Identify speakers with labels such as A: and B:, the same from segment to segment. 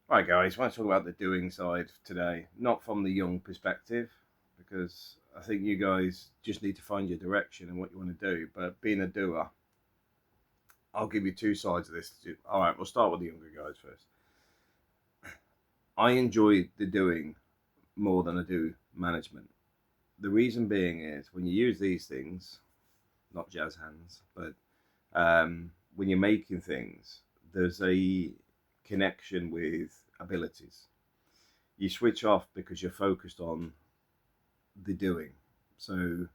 A: Right, guys, I want to talk about the doing side today, not from the young perspective, because I think you guys just need to find your direction and what you want to do. But being a doer, I'll give you two sides of this. All right, we'll start with the younger guys first. I enjoy the doing more than I do management. The reason being is when you use these things, not jazz hands, but when you're making things, there's a connection with abilities. You switch off because you're focused on the doing. So,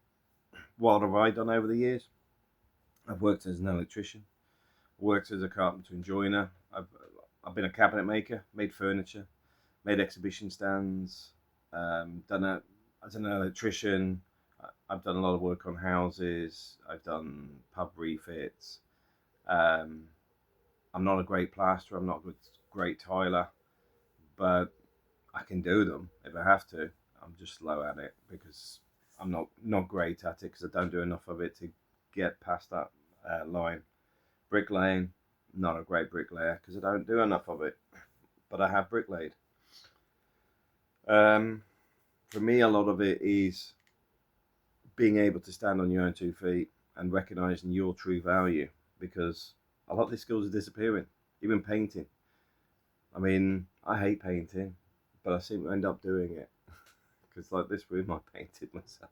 A: what have I done over the years? I've worked as an electrician, worked as a carpenter and joiner. I've been a cabinet maker, made furniture, made exhibition stands, done it as an electrician. I've done a lot of work on houses. I've done pub refits. Um, I'm not a great plasterer. I'm not a great tiler, but I can do them if I have to. I'm just slow at it because I'm not great at it because I don't do enough of it to get past that line. Bricklaying, not a great bricklayer because I don't do enough of it, but I have bricklayed. Um, for me, a lot of it is being able to stand on your own 2 feet and recognizing your true value because a lot of these skills are disappearing. Even painting. I mean, I hate painting, but I seem to end up doing it because, like this room, I painted myself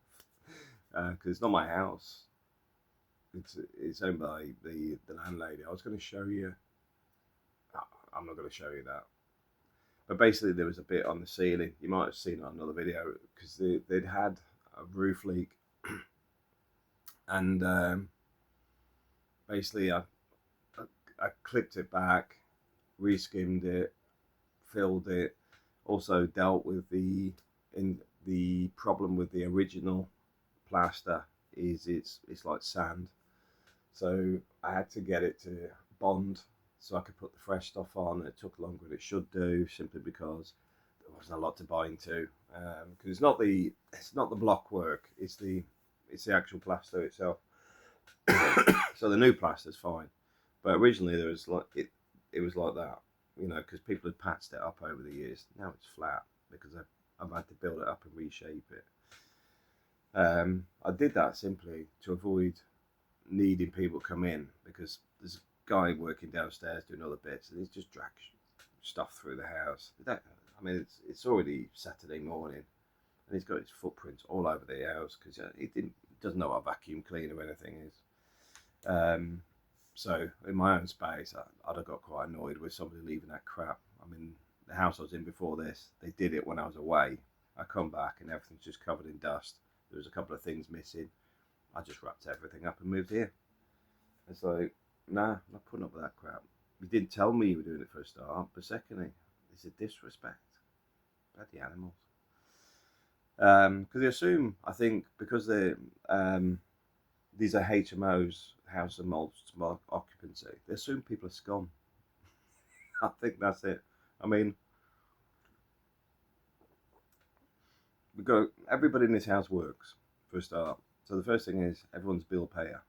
A: because it's not my house. It's owned by the landlady. I was going to show you. I'm not going to show you that. But basically, there was a bit on the ceiling. You might have seen it on another video because they'd had a roof leak, and basically, I clipped it back, reskimmed it, filled it. Also dealt with the problem with the original plaster is it's like sand. So I had to get it to bond so I could put the fresh stuff on. It took longer than it should do simply because there wasn't a lot to buy into. Because it's not the block work. It's the actual plaster itself. So the new plaster's fine, but originally there was like it was like that, because people had patched it up over the years. Now it's flat because I've had to build it up and reshape it. I did that simply to avoid needing people to come in because there's a guy working downstairs doing other bits and he's just dragged stuff through the house. I mean, it's already Saturday morning and he's got his footprints all over the house because he doesn't know what a vacuum cleaner or anything is. So in my own space, I'd have got quite annoyed with somebody leaving that crap. I mean, the house I was in before this, they did it when I was away. I come back and everything's just covered in dust. There was a couple of things missing. I just wrapped everything up and moved here. It's like, nah, I'm not putting up with that crap. You didn't tell me you were doing it for a start, but secondly, it's a disrespect. Bloody animals. Because they assume, I think, because these are HMOs, house and multiple occupancy, they assume people are scum. I think that's it. I mean, everybody in this house works for a start. So the first thing is everyone's bill payer.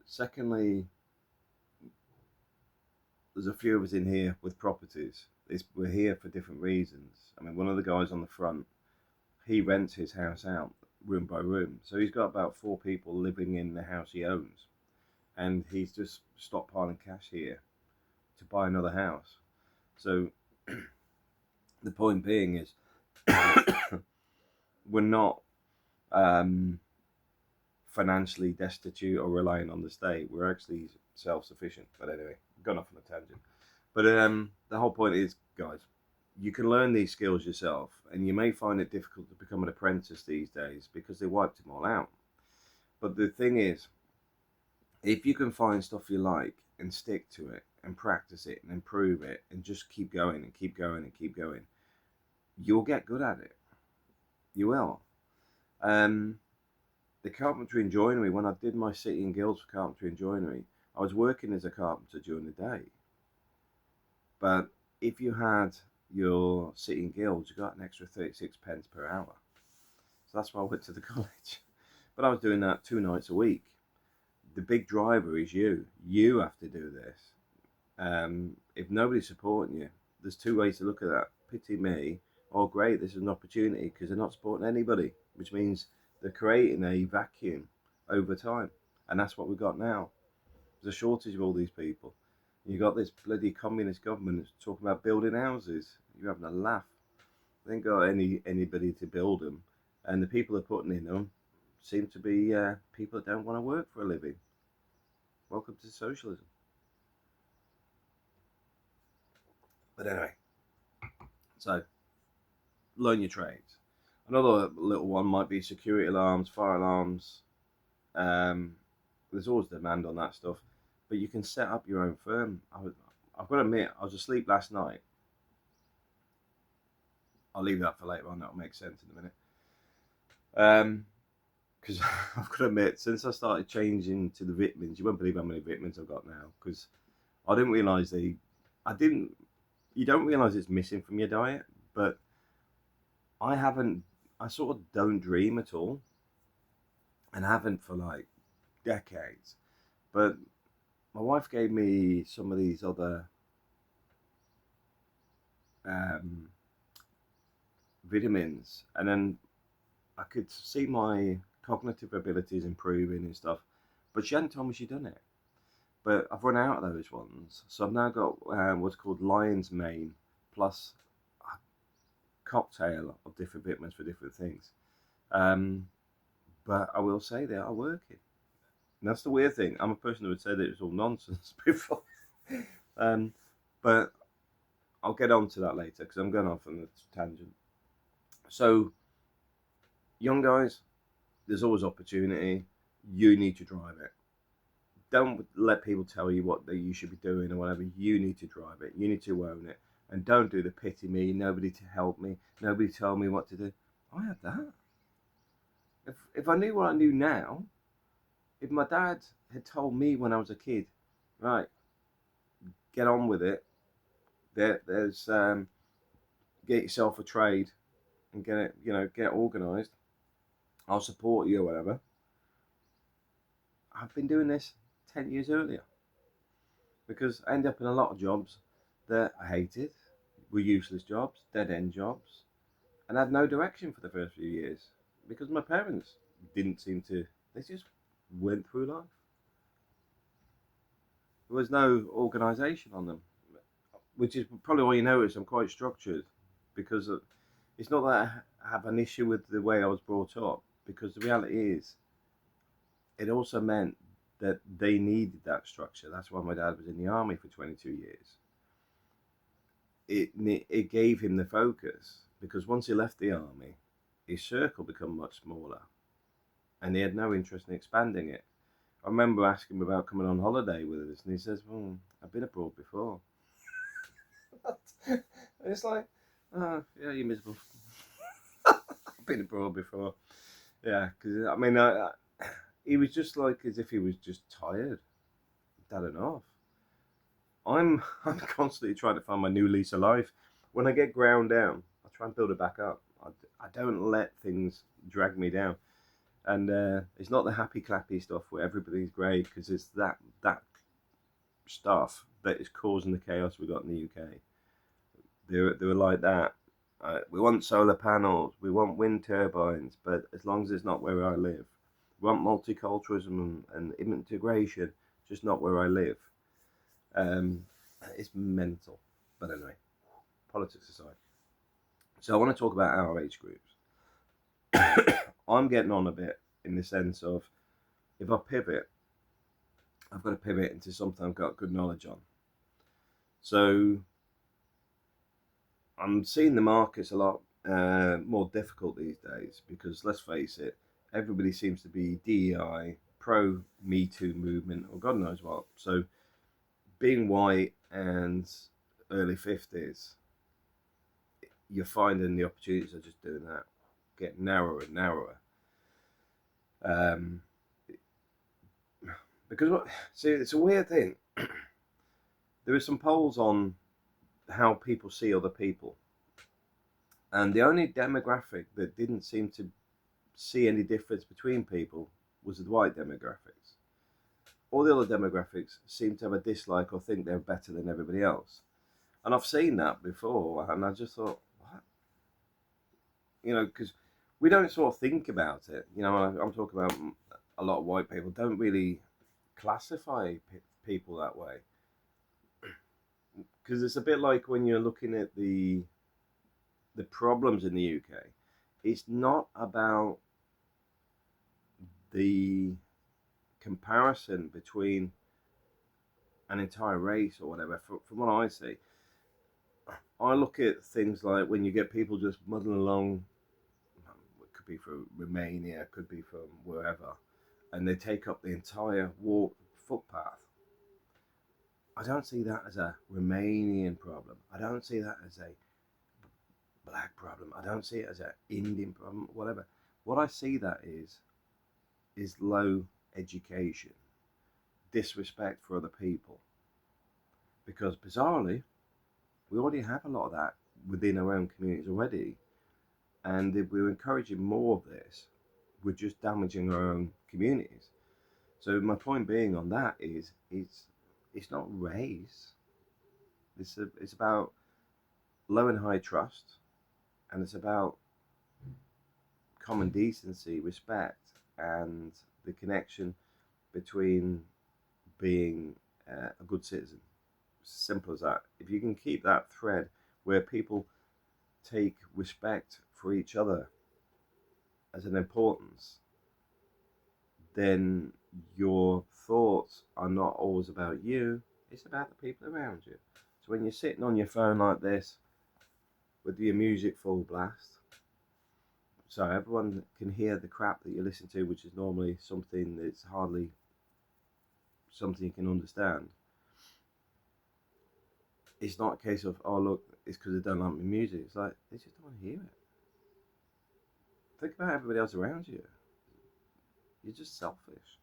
A: Secondly, there's a few of us in here with properties. We're here for different reasons. I mean, one of the guys on the front, he rents his house out room by room. So he's got about 4 people living in the house he owns. And he's just stockpiling cash here to buy another house. So the point being is we're not financially destitute or relying on the state. We're actually self-sufficient. But anyway, gone off on a tangent. But the whole point is, guys, you can learn these skills yourself, and you may find it difficult to become an apprentice these days because they wiped them all out. But the thing is, if you can find stuff you like and stick to it and practice it and improve it and just keep going and keep going and keep going, you'll get good at it. You will. The carpentry and joinery, when I did my City and Guilds for carpentry and joinery, I was working as a carpenter during the day. But if you had your City and Guilds, you got an extra 36 pence per hour. So that's why I went to the college. But I was doing that 2 nights a week. The big driver is you. You have to do this. If nobody's supporting you, there's two ways to look at that. Pity me, or great, this is an opportunity, because they're not supporting anybody, which means they're creating a vacuum over time. And that's what we've got now. There's a shortage of all these people. You got this bloody communist government that's talking about building houses. You're having a laugh. They ain't got anybody to build them, and the people they're putting in them seem to be people that don't want to work for a living. Welcome to socialism. But anyway, so learn your trades. Another little one might be security alarms, fire alarms. There's always demand on that stuff, but you can set up your own firm. I've got to admit, I was asleep last night. I'll leave that for later on. That'll make sense in a minute. Because I've got to admit, since I started changing to the vitamins, you won't believe how many vitamins I've got now. Because I didn't realise you don't realise it's missing from your diet, but I sort of don't dream at all, and haven't for like decades. But my wife gave me some of these other vitamins, and then I could see my cognitive abilities improving and stuff, but she hadn't told me she'd done it. But I've run out of those ones, so I've now got what's called lion's mane plus a cocktail of different vitamins for different things. But I will say they are working. And that's the weird thing. I'm a person who would say that it was all nonsense before. But I'll get on to that later, because I'm going off on a tangent. So, young guys, there's always opportunity. You need to drive it. Don't let people tell you what you should be doing or whatever. You need to drive it. You need to own it. And don't do the pity me, nobody to help me, nobody tell me what to do. I had that. If I knew what I knew now, if my dad had told me when I was a kid, right, get on with it, there's get yourself a trade and get organised, I'll support you or whatever, I've been doing this 10 years earlier. Because I ended up in a lot of jobs that I hated, were useless jobs, dead-end jobs, and I had no direction for the first few years, because my parents didn't seem to, they just went through life. There was no organisation on them, which is probably why you notice I'm quite structured, because it's not that I have an issue with the way I was brought up, because the reality is, it also meant that they needed that structure. That's why my dad was in the army for 22 years. It gave him the focus, because once he left the army, his circle became much smaller, and he had no interest in expanding it. I remember asking him about coming on holiday with us, and he says, "Well, I've been abroad before." And it's like, oh, yeah, you're miserable. I've been abroad before. Yeah, because I mean, he was just like as if he was just tired, had enough. I'm constantly trying to find my new lease of life. When I get ground down, I try and build it back up. I don't let things drag me down. And it's not the happy clappy stuff where everybody's great, because it's that stuff that is causing the chaos we got in the UK. They were like that. We want solar panels, we want wind turbines, but as long as it's not where I live. We want multiculturalism and integration, just not where I live. It's mental. But anyway, politics aside. So I want to talk about our age groups. I'm getting on a bit in the sense of, if I pivot, I've got to pivot into something I've got good knowledge on. So I'm seeing the markets a lot more difficult these days, because let's face it, everybody seems to be DEI, pro Me Too movement, or God knows what. So being white and early 50s, you're finding the opportunities are just doing that, get narrower and narrower. Because see, it's a weird thing. There are some polls on how people see other people, and the only demographic that didn't seem to see any difference between people was the white demographics. All the other demographics seem to have a dislike or think they're better than everybody else. And I've seen that before, and I just thought, what? Because we don't sort of think about it. I'm talking about a lot of white people don't really classify people that way, because it's a bit like when you're looking at the problems in the UK. It's not about the comparison between an entire race or whatever. From what I see, I look at things like when you get people just muddling along. It could be from Romania, it could be from wherever, and they take up the entire footpath. I don't see that as a Romanian problem. I don't see that as a black problem. I don't see it as an Indian problem, whatever. What I see that is low education, disrespect for other people. Because bizarrely, we already have a lot of that within our own communities already. And if we're encouraging more of this, we're just damaging our own communities. So my point being on that is it's not race. It's about low and high trust, and it's about common decency, respect, and the connection between being a good citizen. Simple as that. If you can keep that thread where people take respect for each other as an importance, then your thoughts are not always about you, it's about the people around you. So when you're sitting on your phone like this with your music full blast, so everyone can hear the crap that you listen to, which is normally something that's hardly something you can understand. It's not a case of, oh look, it's because they don't like my music. It's like, they just don't want to hear it. Think about everybody else around you. You're just selfish.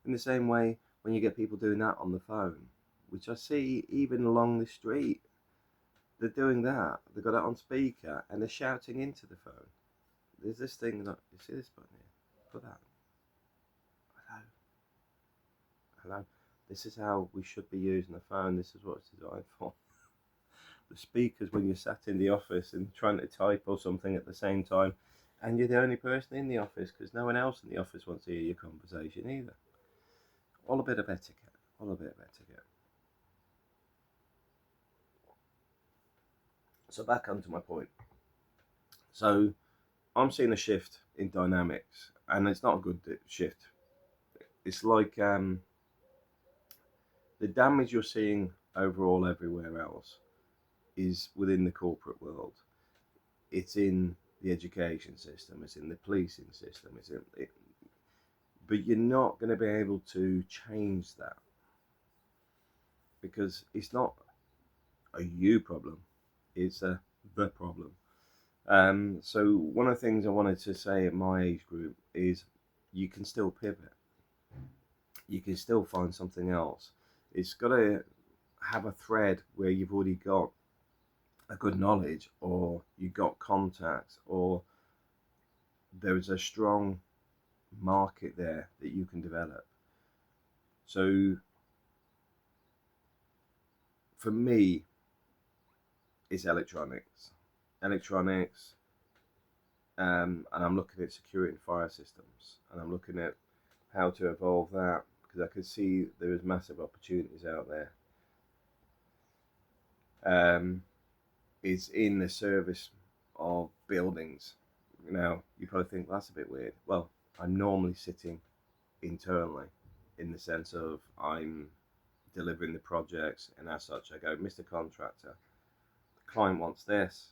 A: In the same way, when you get people doing that on the phone, which I see even along the street, they're doing that. They've got it on speaker and they're shouting into the phone. There's this thing that, you see this button here? Put that. Hello. Hello. This is how we should be using the phone. This is what it's designed for. The speakers when you're sat in the office and trying to type or something at the same time, and you're the only person in the office because no one else in the office wants to hear your conversation either. All a bit of etiquette. All a bit of etiquette. So back onto my point. So I'm seeing a shift in dynamics, and it's not a good shift. It's like the damage you're seeing overall everywhere else is within the corporate world. It's in the education system, it's in the policing system, but you're not going to be able to change that because it's not a you problem, it's a the problem. So one of the things I wanted to say at my age group is you can still pivot. You can still find something else. It's got to have a thread where you've already got a good knowledge, or you got contacts, or there is a strong market there that you can develop. So for me, it's electronics, and I'm looking at security and fire systems, and I'm looking at how to evolve that because I can see there is massive opportunities out there. It's in the service of buildings. Now, you probably think that's a bit weird. Well, I'm normally sitting internally in the sense of I'm delivering the projects, and as such, I go, Mr. Contractor, the client wants this.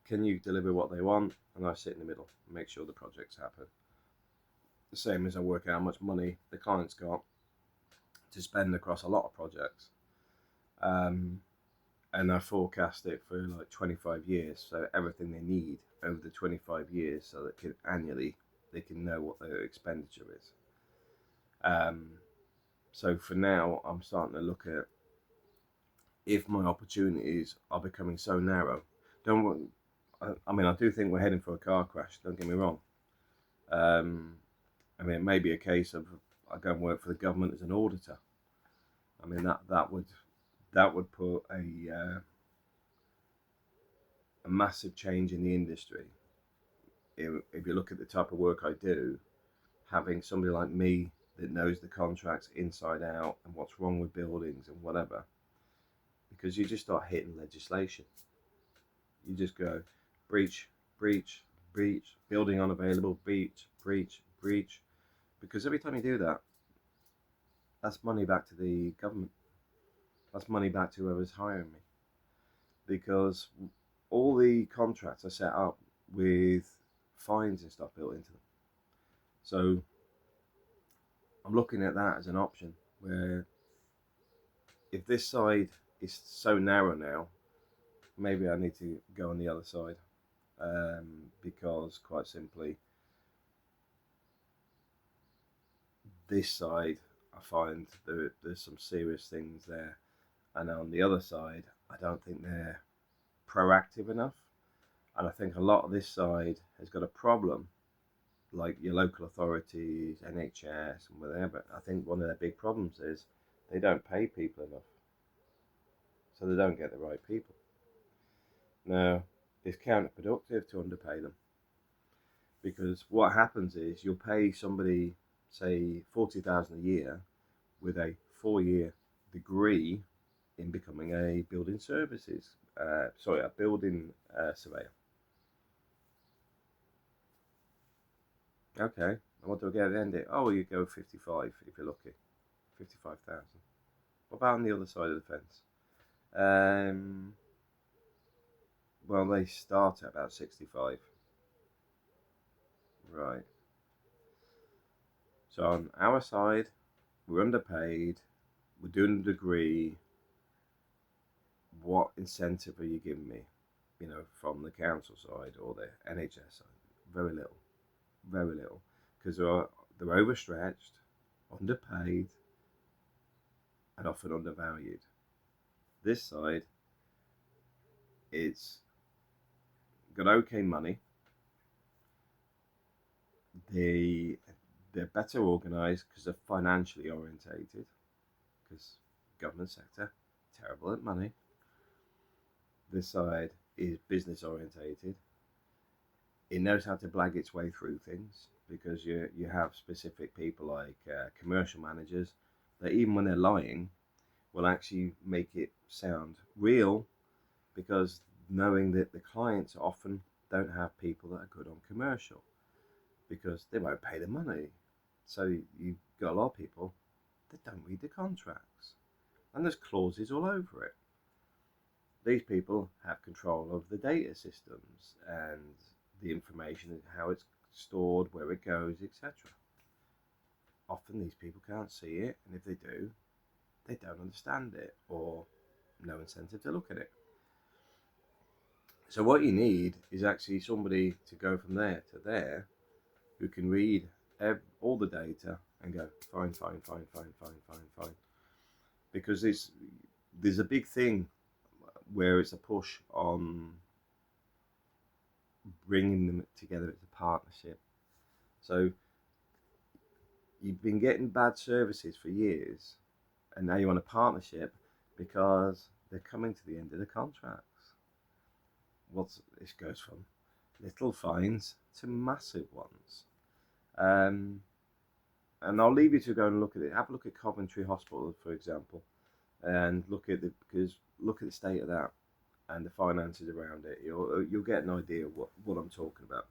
A: Can you deliver what they want? And I sit in the middle and make sure the projects happen. The same as I work out how much money the client's got to spend across a lot of projects. And I forecast it for like 25 years, so everything they need over the 25 years, so that annually they can know what their expenditure is. So for now, I'm starting to look at if my opportunities are becoming so narrow. I do think we're heading for a car crash. Don't get me wrong. It may be a case of I go and work for the government as an auditor. That that would put a massive change in the industry. If you look at the type of work I do, having somebody like me that knows the contracts inside out and what's wrong with buildings and whatever, because you just start hitting legislation. You just go breach, breach, breach, building unavailable, breach, breach, breach. Because every time you do that, that's money back to the government. That's money back to whoever's hiring me. Because all the contracts are set up with fines and stuff built into them. So I'm looking at that as an option where if this side is so narrow now, maybe I need to go on the other side, because quite simply this side I find there's some serious things there, and on the other side I don't think they're proactive enough, and I think a lot of this side has got a problem, like your local authorities, NHS and whatever. I think one of their big problems is they don't pay people enough, so they don't get the right people. Now, it's counterproductive to underpay them, because what happens is you'll pay somebody, say, 40,000 a year with a 4-year degree in becoming a building services, a building surveyor. Okay, and what do I get at the end of it? Oh, well, you go 55 if you're lucky, 55,000. What about on the other side of the fence? Well, they start at about 65. Right. So on our side, we're underpaid, we're doing a degree. What incentive are you giving me, from the council side or the NHS side? Very little, very little, because they're overstretched, underpaid, and often undervalued. This side, it's got okay money. They're better organised because they're financially orientated, because government sector, terrible at money. This side is business orientated. It knows how to blag its way through things, because you have specific people like commercial managers that even when they're lying will actually make it sound real, because knowing that the clients often don't have people that are good on commercial, because they won't pay the money. So you've got a lot of people that don't read the contracts, and there's clauses all over it. These people have control of the data systems and the information, how it's stored, where it goes, etc. Often these people can't see it, and if they do, they don't understand it, or no incentive to look at it. So what you need is actually somebody to go from there to there who can read all the data and go, fine, fine, fine, fine, fine, fine, fine. Because there's a big thing where it's a push on bringing them together as a partnership. So you've been getting bad services for years, and now you want a partnership because they're coming to the end of the contracts. This goes from little fines to massive ones. And I'll leave you to go and look at it. Have a look at Coventry Hospital, for example, and look at the state of that and the finances around it. You'll get an idea of what I'm talking about.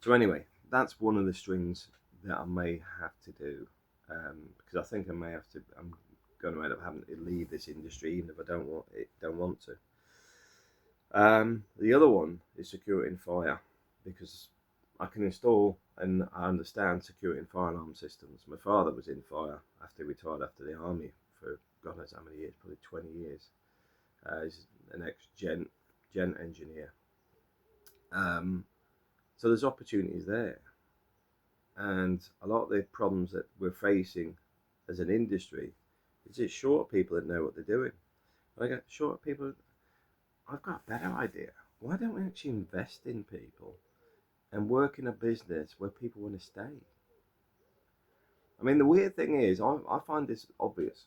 A: So anyway, that's one of the strings that I may have to do, because I think I may have to. I'm going to end up having to leave this industry, even if I don't want to. The other one is security and fire, because I can install and I understand security and fire alarm systems. My father was in fire after he retired after the army for God knows how many years, probably 20 years. He's an ex-gent engineer. So there's opportunities there. And a lot of the problems that we're facing as an industry is it's short of people that know what they're doing. And I get short of people. I've got a better idea. Why don't we actually invest in people and work in a business where people want to stay? I mean, the weird thing is, I find this obvious.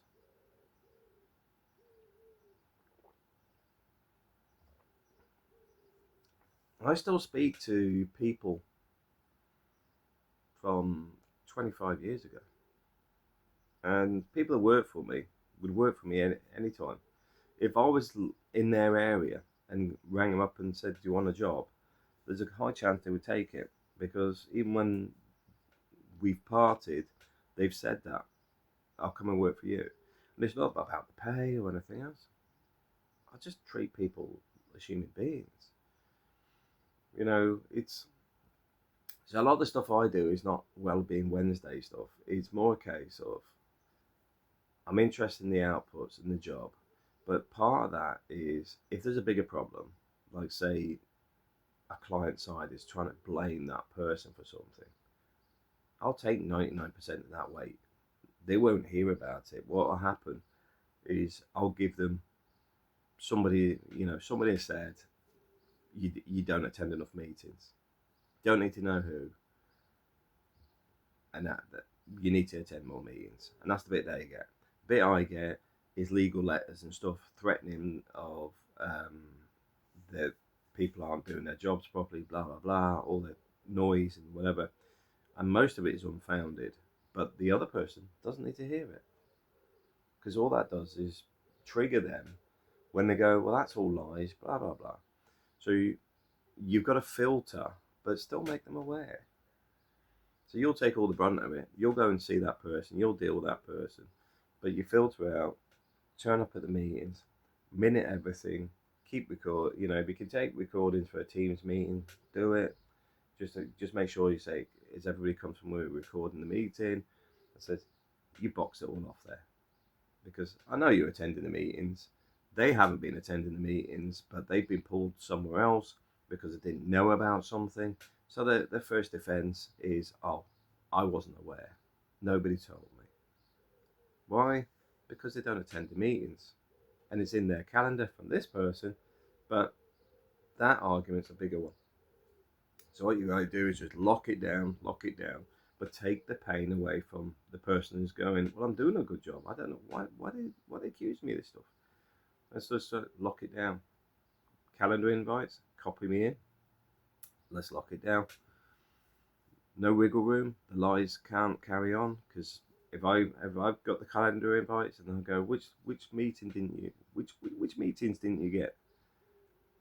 A: I still speak to people from 25 years ago, and people that work for me would work for me any time. If I was in their area and rang them up and said, "Do you want a job?" there's a high chance they would take it, because even when we've parted, they've said that I'll come and work for you. And it's not about the pay or anything else. I just treat people as human beings. You know, it's so a lot of the stuff I do is not well-being Wednesday stuff. It's more a case of I'm interested in the outputs and the job, but part of that is if there's a bigger problem, like say a client side is trying to blame that person for something, I'll take 99% of that weight. They won't hear about it. What will happen is I'll give them somebody has said you don't attend enough meetings. Don't need to know who, and that you need to attend more meetings. And that's the bit they get. The bit I get is legal letters and stuff threatening of that people aren't doing their jobs properly, blah blah blah, all the noise and whatever. And most of it is unfounded, but the other person doesn't need to hear it, because all that does is trigger them when they go, well, that's all lies, blah blah blah. So you've got to filter, but still make them aware. So you'll take all the brunt of it. You'll go and see that person. You'll deal with that person, but you filter out, turn up at the meetings, minute everything, keep record. You know, if you can take recordings for a Teams meeting, do it. Just make sure you say, as everybody comes from where we're recording the meeting, I says, you box it all off there, because I know you're attending the meetings. They haven't been attending the meetings, but they've been pulled somewhere else because they didn't know about something. So their first defense is, oh, I wasn't aware. Nobody told me. Why? Because they don't attend the meetings. And it's in their calendar from this person, but that argument's a bigger one. So what you got to do is just lock it down, but take the pain away from the person who's going, well, I'm doing a good job. I don't know why they accuse me of this stuff. Let's just lock it down. Calendar invites, copy me in. Let's lock it down. No wiggle room. The lies can't carry on, because if I've got the calendar invites and I go, which meetings didn't you get?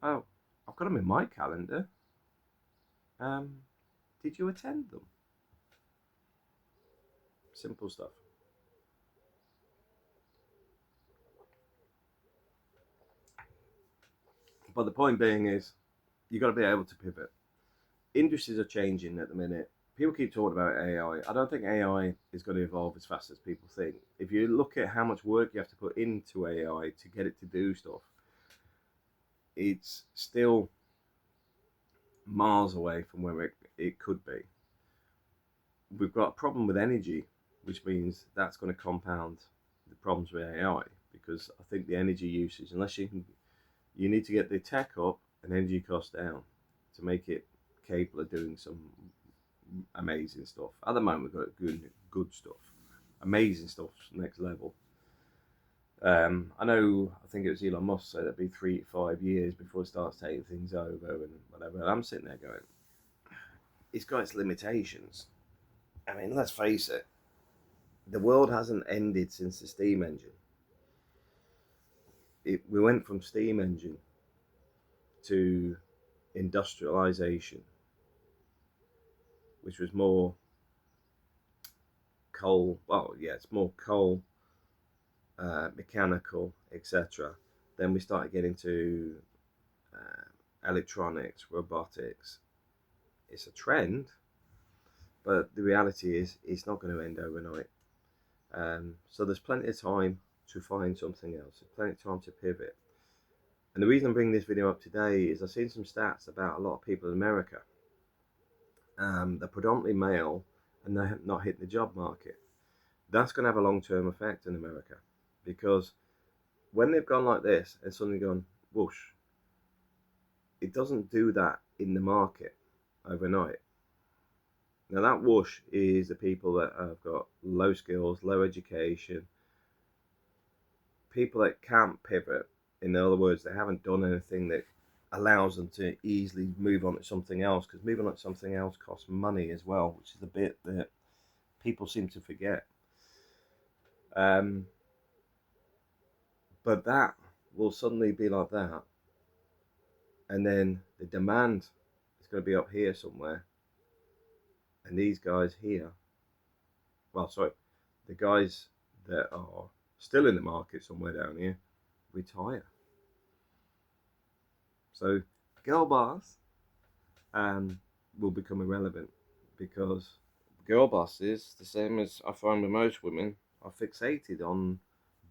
A: Oh, I've got them in my calendar. Did you attend them? Simple stuff. But the point being is, you got to be able to pivot. Industries are changing at the minute. People keep talking about AI. I don't think AI is going to evolve as fast as people think. If you look at how much work you have to put into AI to get it to do stuff, it's still miles away from where it could be. We've got a problem with energy, which means that's going to compound the problems with AI, because I think the energy usage, unless you need to get the tech up and energy costs down to make it capable of doing some amazing stuff. At the moment, we've got good stuff, amazing stuff, next level. I know, I think it was Elon Musk said it'd be 3 to 5 years before it starts taking things over and whatever. And I'm sitting there going, it's got its limitations. I mean, let's face it, the world hasn't ended since the steam engine. We went from steam engine to industrialization, which was more coal. Well, yeah, it's more coal, mechanical, etc. Then we started getting to electronics, robotics. It's a trend, but the reality is it's not going to end overnight. So there's plenty of time to find something else. There's plenty of time to pivot. And the reason I'm bringing this video up today is I've seen some stats about a lot of people in America. They're predominantly male and they're not hitting the job market. That's going to have a long-term effect in America, because when they've gone like this and suddenly gone whoosh, it doesn't do that in the market overnight. Now that whoosh is the people that have got low skills, low education, people that can't pivot. In other words, they haven't done anything that allows them to easily move on to something else, because moving on to something else costs money as well, which is the bit that people seem to forget. Um, but that will suddenly be like that, and then the demand is going to be up here somewhere, and these guys here, well, sorry, the guys that are still in the market somewhere down here retire. So girl boss will become irrelevant, because girl bosses, the same as I find with most women, are fixated on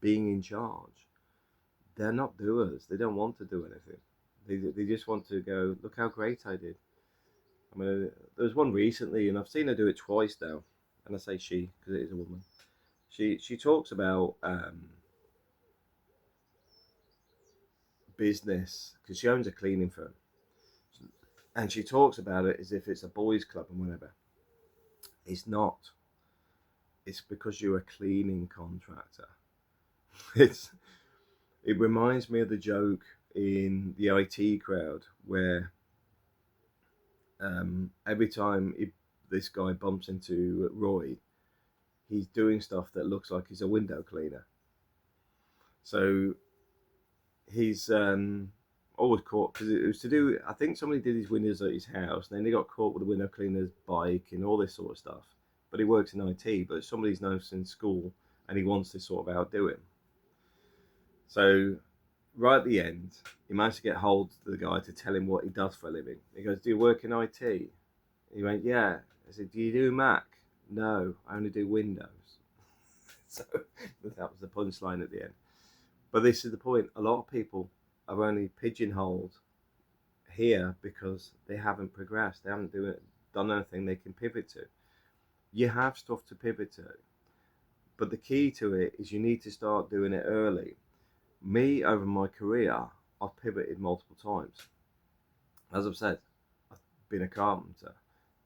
A: being in charge. They're not doers. They don't want to do anything. They just want to go, look how great I did. I mean, there was one recently, and I've seen her do it twice now. And I say she because it is a woman. She talks about business, because she owns a cleaning firm, and she talks about it as if it's a boys' club and whatever. It's not. It's because you're a cleaning contractor. It's it reminds me of the joke in the IT crowd where every time this guy bumps into Roy, he's doing stuff that looks like he's a window cleaner. So he's always caught, because it was to do, I think somebody did his windows at his house, and then he got caught with a window cleaner's bike and all this sort of stuff. But he works in IT, but somebody's known in school, and he wants to sort of outdo him. So right at the end, he managed to get hold of the guy to tell him what he does for a living. He goes, "Do you work in IT?" He went, "Yeah." I said, "Do you do Mac?" "No, I only do Windows." So that was the punchline at the end. But this is the point. A lot of people are only pigeonholed here because they haven't progressed. They haven't done anything they can pivot to. You have stuff to pivot to. But the key to it is you need to start doing it early. Me, over my career, I've pivoted multiple times. As I've said, I've been a carpenter,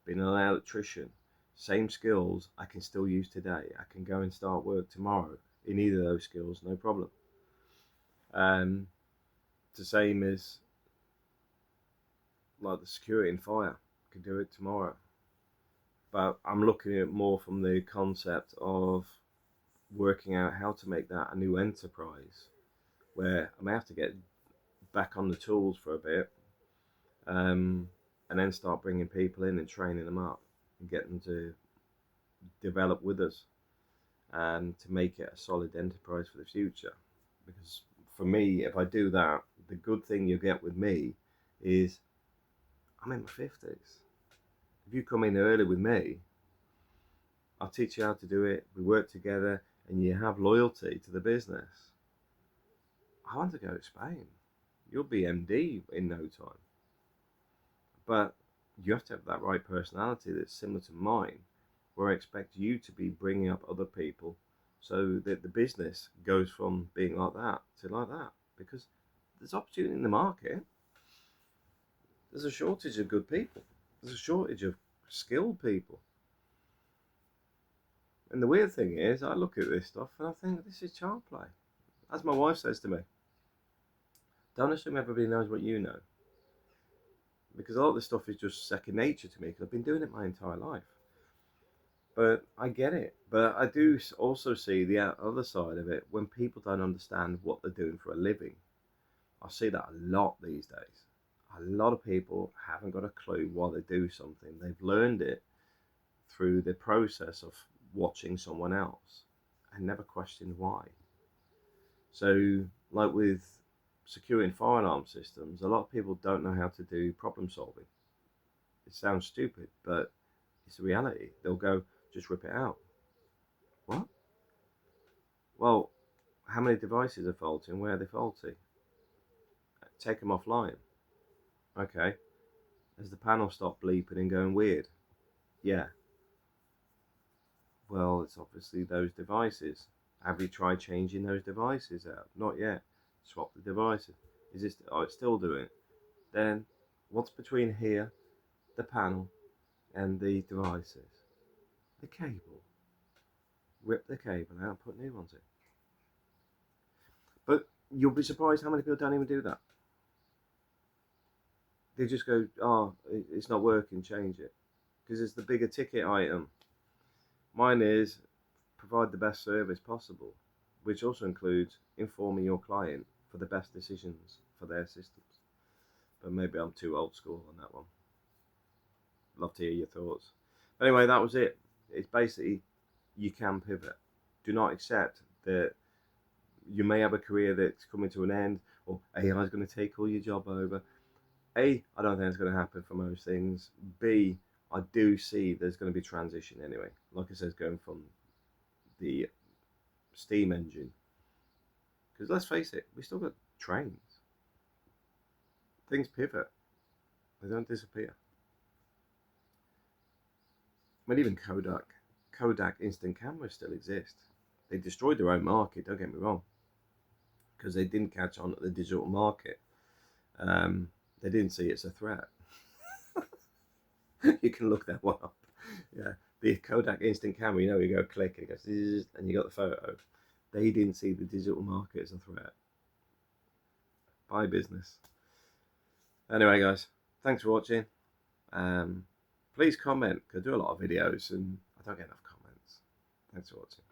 A: been an electrician. Same skills I can still use today. I can go and start work tomorrow in either of those skills, no problem. The same as like the security and fire, I can do it tomorrow. But I'm looking at it more from the concept of working out how to make that a new enterprise, where I may have to get back on the tools for a bit, and then start bringing people in and training them up and get them to develop with us, and to make it a solid enterprise for the future. Because for me, if I do that, the good thing you get with me is I'm in my 50s. If you come in early with me, I'll teach you how to do it. We work together, and you have loyalty to the business. I want to go to Spain. You'll be MD in no time. But you have to have that right personality that's similar to mine, where I expect you to be bringing up other people, so that the business goes from being like that to like that. Because there's opportunity in the market. There's a shortage of good people. There's a shortage of skilled people. And the weird thing is, I look at this stuff and I think this is child play. As my wife says to me, don't assume everybody knows what you know. Because a lot of this stuff is just second nature to me, because I've been doing it my entire life. But I get it. But I do also see the other side of it, when people don't understand what they're doing for a living. I see that a lot these days. A lot of people haven't got a clue why they do something. They've learned it through the process of watching someone else and never questioned why. So, like with securing fire alarm systems, a lot of people don't know how to do problem solving. It sounds stupid, but it's the reality. They'll go, just rip it out. What? Well, how many devices are faulty and where are they faulty? Take them offline. Okay. Has the panel stopped bleeping and going weird? Yeah. Well, it's obviously those devices. Have you tried changing those devices out? Not yet. Swap the devices. Is this? Oh, it's still doing it. Then, what's between here, the panel, and the devices? The cable. Rip the cable out and put new ones in. But you'll be surprised how many people don't even do that. They just go, oh, it's not working, change it. Because it's the bigger ticket item. Mine is provide the best service possible, which also includes informing your client for the best decisions for their systems. But maybe I'm too old school on that one. Love to hear your thoughts. Anyway, that was it. It's basically, you can pivot. Do not accept that you may have a career that's coming to an end, or AI is going to take all your job over. A, I don't think it's going to happen for most things. B, I do see there's going to be transition anyway. Like I said, going from the steam engine. Because let's face it, we still got trains. Things pivot. They don't disappear. I mean, even Kodak instant cameras still exist. They destroyed their own market, don't get me wrong. Because they didn't catch on at the digital market. They didn't see it as a threat. You can look that one up. Yeah, the Kodak instant camera, you go click and it goes, and you got the photo. They didn't see the digital market as a threat. Buy business. Anyway, guys, thanks for watching. Please comment, because I do a lot of videos and I don't get enough comments. Thanks for watching.